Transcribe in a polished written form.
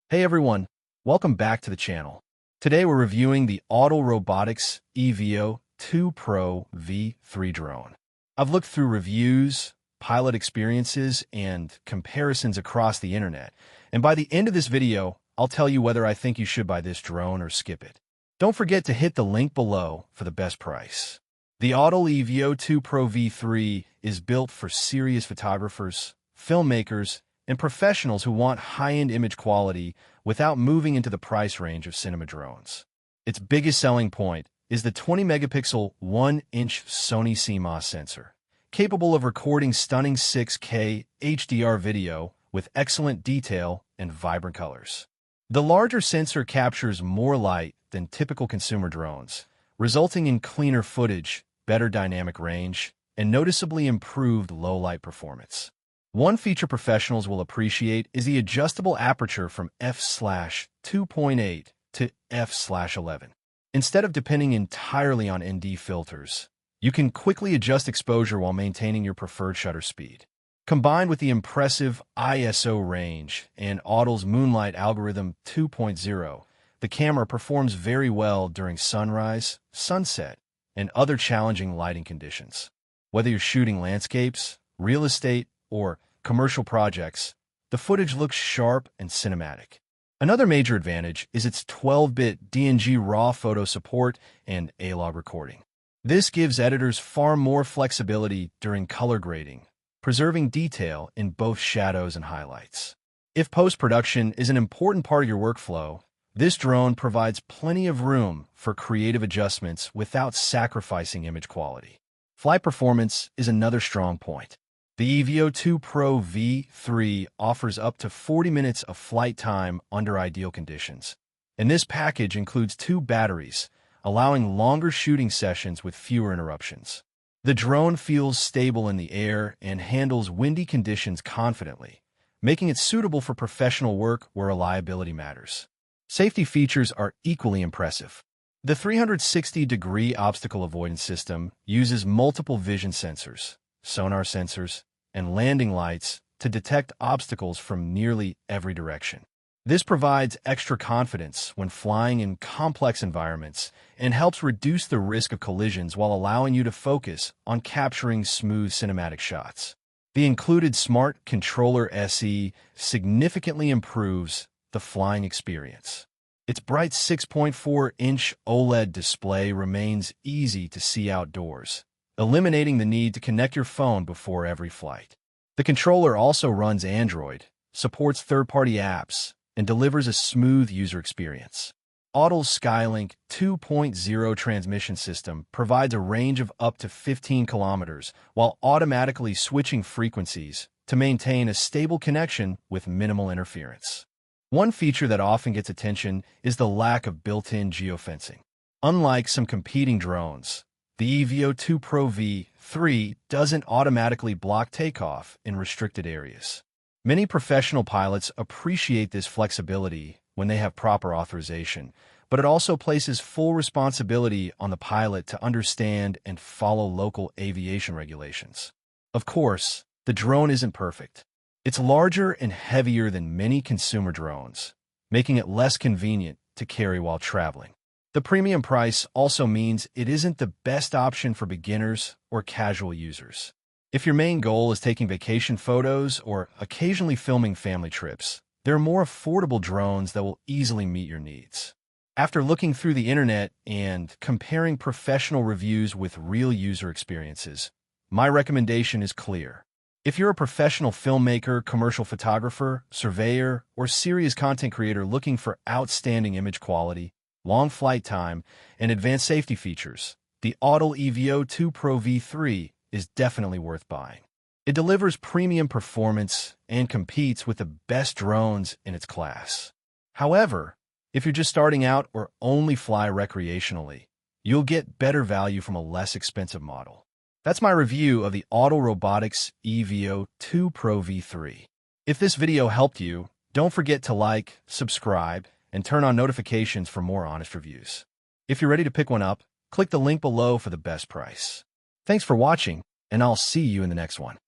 Hey everyone, welcome back to the channel. Today we're reviewing the Autel Robotics EVO II Pro V3 drone. I've looked through reviews, pilot experiences, and comparisons across the internet, and by the end of this video, I'll tell you whether I think you should buy this drone or skip it. Don't forget to hit the link below for the best price. The Autel EVO II Pro V3 is built for serious photographers, filmmakers, and professionals who want high-end image quality without moving into the price range of cinema drones. Its biggest selling point is the 20-megapixel 1-inch Sony CMOS sensor, capable of recording stunning 6K HDR video with excellent detail and vibrant colors. The larger sensor captures more light than typical consumer drones, resulting in cleaner footage, better dynamic range, and noticeably improved low-light performance. One feature professionals will appreciate is the adjustable aperture from f/2.8 to f/11. Instead of depending entirely on ND filters, you can quickly adjust exposure while maintaining your preferred shutter speed. Combined with the impressive ISO range and Autel's Moonlight Algorithm 2.0, the camera performs very well during sunrise, sunset, and other challenging lighting conditions. Whether you're shooting landscapes, real estate, or commercial projects, the footage looks sharp and cinematic. Another major advantage is its 12-bit DNG RAW photo support and A-log recording. This gives editors far more flexibility during color grading, preserving detail in both shadows and highlights. If post-production is an important part of your workflow, this drone provides plenty of room for creative adjustments without sacrificing image quality. Flight performance is another strong point. The EVO II Pro V3 offers up to 40 minutes of flight time under ideal conditions, and this package includes 2 batteries, allowing longer shooting sessions with fewer interruptions. The drone feels stable in the air and handles windy conditions confidently, making it suitable for professional work where reliability matters. Safety features are equally impressive. The 360-degree obstacle avoidance system uses multiple vision sensors, sonar sensors, and landing lights to detect obstacles from nearly every direction. This provides extra confidence when flying in complex environments and helps reduce the risk of collisions while allowing you to focus on capturing smooth cinematic shots. The included Smart Controller SE significantly improves the flying experience. Its bright 6.4-inch OLED display remains easy to see outdoors, eliminating the need to connect your phone before every flight. The controller also runs Android, supports third-party apps, and delivers a smooth user experience. Autel's SkyLink 2.0 transmission system provides a range of up to 15 kilometers while automatically switching frequencies to maintain a stable connection with minimal interference. One feature that often gets attention is the lack of built-in geofencing. Unlike some competing drones, the EVO II Pro V3 doesn't automatically block takeoff in restricted areas. Many professional pilots appreciate this flexibility when they have proper authorization, but it also places full responsibility on the pilot to understand and follow local aviation regulations. Of course, the drone isn't perfect. It's larger and heavier than many consumer drones, making it less convenient to carry while traveling. The premium price also means it isn't the best option for beginners or casual users. If your main goal is taking vacation photos or occasionally filming family trips, there are more affordable drones that will easily meet your needs. After looking through the internet and comparing professional reviews with real user experiences, my recommendation is clear. If you're a professional filmmaker, commercial photographer, surveyor, or serious content creator looking for outstanding image quality, long flight time, and advanced safety features, the Autel EVO II Pro V3 is definitely worth buying. It delivers premium performance and competes with the best drones in its class. However, if you're just starting out or only fly recreationally, you'll get better value from a less expensive model. That's my review of the Autel Robotics EVO II Pro V3. If this video helped you, don't forget to like, subscribe, and turn on notifications for more honest reviews. If you're ready to pick one up, click the link below for the best price. Thanks for watching, and I'll see you in the next one.